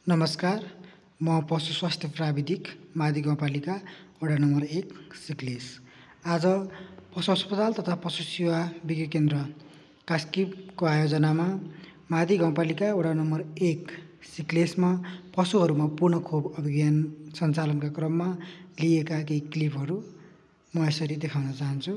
नमस्कार, म पशु स्वास्थ्य प्राविधिक मादी गाउँपालिका वडा नम्बर 1 सिक्लेस। आज पशु अस्पताल तथा पशु सेवा विज्ञ केन्द्र कास्कीको आयोजनामा मादी गाउँपालिका वडा नम्बर 1 सिक्लेसमा पशुहरूमा पूर्ण खोप अभियान सञ्चालनका क्रममा लिएका केही क्लिपहरू म यसरी देखाउन चाहन्छु।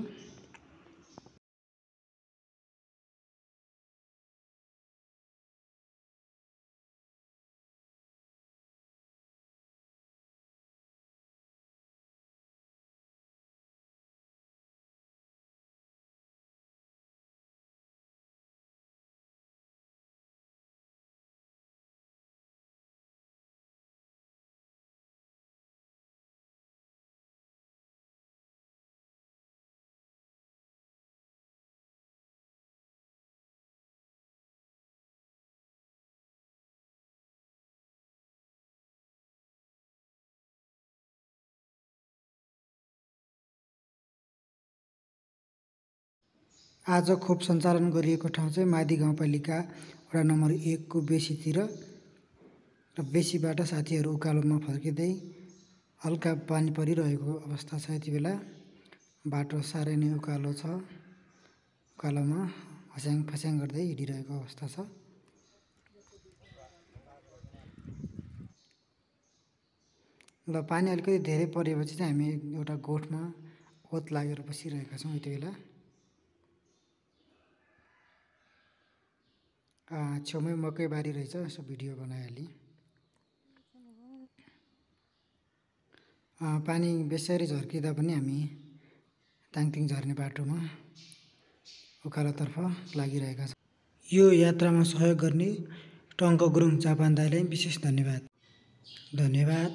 आज खोप सञ्चालन गरिएको ठाउँ चाहिँ मादी गाउँपालिका वडा नम्बर 1 को बेसीतिर र बेसीबाट साथीहरू उकालोमा फर्किँदै हल्का पानी परिरहेको अवस्था छ। यति बेला बाटो साह्रै नै उकालो छ, उकालोमा फस्याङ फस्याङ गर्दै हिँडिरहेको अवस्था छ। ल पानी अलिकति धेरै परेपछि चाहिँ हामी एउटा गोठमा ओत लागेर बसिरहेका छौँ। यति बेला छेउमै मकै बारी रहेछ, यसो भिडियो बनाइहालेँ। पानी बेसरी झर्किँदा पनि हामी ताङतिङ झर्ने बाटोमा उकालोतर्फ लागिरहेका छौँ। यो यात्रामा सहयोग गर्ने टङ्क गुरुङ चापान दाइलाई विशेष धन्यवाद।